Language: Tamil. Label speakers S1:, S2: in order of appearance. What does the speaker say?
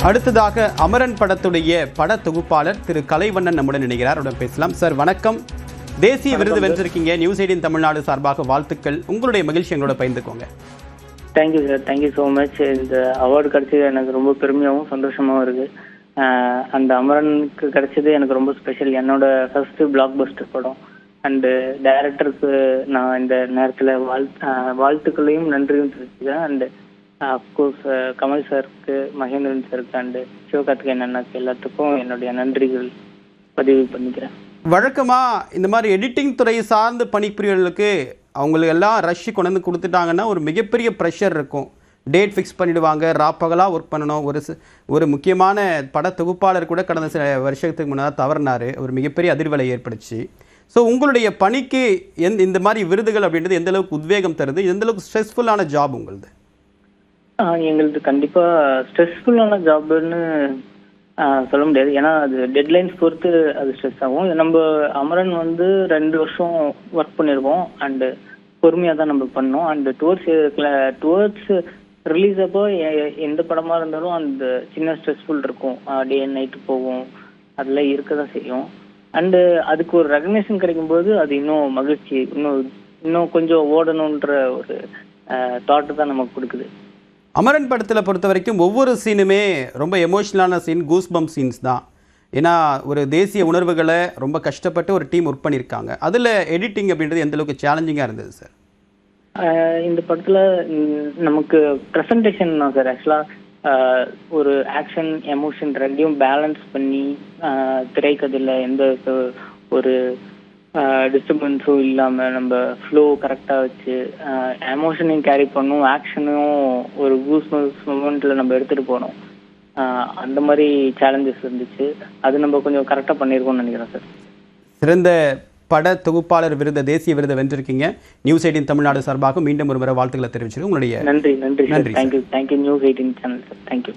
S1: அடுத்ததாக அமரன் படத்துடைய பட தொகுப்பாளர் திரு கலைவண்ணன் நம்முடன் இணைகிறார். அவருடன் பேசலாம். சார் வணக்கம். தேசிய விருது வென்றிருக்கீங்க. நியூஸ் 18 தமிழ்நாடு சார்பாக வாழ்த்துக்கள். உங்களுடைய மகிழ்ச்சி எங்களோட பகிர்ந்துக்கோங்க.
S2: Thank you sir, thank you so much. இந்த அவார்டு கிடைச்சது எனக்கு ரொம்ப பெருமையாகவும் சந்தோஷமாகவும் இருக்கு. அந்த அமரனுக்கு கிடைச்சது எனக்கு ரொம்ப ஸ்பெஷல். என்னோட ஃபர்ஸ்ட் பிளாக் பஸ்டர் படம். அண்டு டைரக்டருக்கு நான் இந்த நேரத்தில் வாழ்த்துக்களையும் நன்றியும் தெரிவிச்சுக்கிறேன். அண்டு அஃப்கோர்ஸ் கமல் சாருக்கு, மகேந்திரன் சாருக்கு அண்டு சிவகார்த்திகேயன் அண்ணாக்கு எல்லாத்துக்கும் என்னுடைய நன்றிகள் பதிவு பண்ணிக்கிறேன்.
S1: வழக்கமாக இந்த மாதிரி எடிட்டிங் துறை சார்ந்து பணிபுரியர்களுக்கு அவங்களுக்கு எல்லாம் ரஷ் கொண்டு வந்து கொடுத்துட்டாங்கன்னா ஒரு மிகப்பெரிய ப்ரெஷர் இருக்கும். டேட் ஃபிக்ஸ் பண்ணிவிடுவாங்க, ராப்பகலாக ஒர்க் பண்ணணும். ஒரு முக்கியமான பட தொகுப்பாளர் கூட கடந்த சில வருஷத்துக்கு முன்னாடி தவறினார். ஒரு மிகப்பெரிய அதிர்வலை ஏற்படுச்சு. ஸோ உங்களுடைய பணிக்கு இந்த மாதிரி விருதுகள் அப்படின்றது எந்த அளவுக்கு உத்வேகம் தருது? எந்த அளவுக்கு ஸ்ட்ரெஸ்ஃபுல்லான ஜாப் உங்களுது?
S2: எங்களுக்கு கண்டிப்பாக ஸ்ட்ரெஸ்ஃபுல்லான ஜாப்னு சொல்ல முடியாது. ஏன்னா அது டெட்லைன்ஸ் பொறுத்து அது ஸ்ட்ரெஸ் ஆகும். நம்ம அமரன் 2 வருஷம் ஒர்க் பண்ணியிருக்கோம். அண்டு பொறுமையாக தான் நம்ம பண்ணோம். அண்டு டுவர்ட்ஸ் ரிலீஸ் அப்போ எந்த படமாக இருந்தாலும் அந்த சின்ன ஸ்ட்ரெஸ்ஃபுல் இருக்கும். டே அண்ட் நைட்டு போகும், அதெல்லாம் இருக்க தான் செய்யும். அண்டு அதுக்கு ஒரு ரெகக்னேஷன் கிடைக்கும்போது அது இன்னும் மகிழ்ச்சி, இன்னும் கொஞ்சம் ஓடணுன்ற ஒரு தாட்டு தான் நமக்கு கொடுக்குது.
S1: அமரன் படத்தில் பொறுத்த வரைக்கும் ஒவ்வொரு சீனுமே ரொம்ப எமோஷ்னலான சீன், கூஸ்பம் சீன்ஸ் தான். ஏன்னா ஒரு தேசிய உணர்வுகளை ரொம்ப கஷ்டப்பட்டு ஒரு டீம் ஒர்க் பண்ணியிருக்காங்க. அதில் எடிட்டிங் அப்படின்றது எந்த அளவுக்கு சேலஞ்சிங்காக இருந்தது சார்?
S2: இந்த படத்தில் நமக்கு ப்ரெசன்டேஷன் தான் சார். ஆக்சுவலாக ஒரு ஆக்ஷன், எமோஷன் ரெண்டையும் பேலன்ஸ் பண்ணி திரைக்கதையில் எந்த ஒரு டிஸ்டர்பன்ஸும் இல்லாமல் நம்ம ஃப்ளோ கரெக்டாக வச்சு எமோஷனையும் கேரி பண்ணணும், ஆக்ஷனும் ஒரு கூஸ்பம்ஸ் மொமெண்ட்டில் நம்ம எடுத்துகிட்டு போகணும். அந்த மாதிரி சேலஞ்சஸ் இருந்துச்சு. அது நம்ம கொஞ்சம் கரெக்டாக பண்ணியிருக்கோம்னு நினைக்கிறேன் சார்.
S1: சிறந்த பட தொகுப்பாளர் விருது, தேசிய விருதை வென்றிருக்கீங்க. நியூஸ் 18 தமிழ்நாடு சார்பாக மீண்டும் ஒரு முறை வாழ்த்துக்களை தெரிவிச்சிருக்கோம். உங்களுடைய
S2: நன்றி. Thank you news 18 channel sir. Thank you.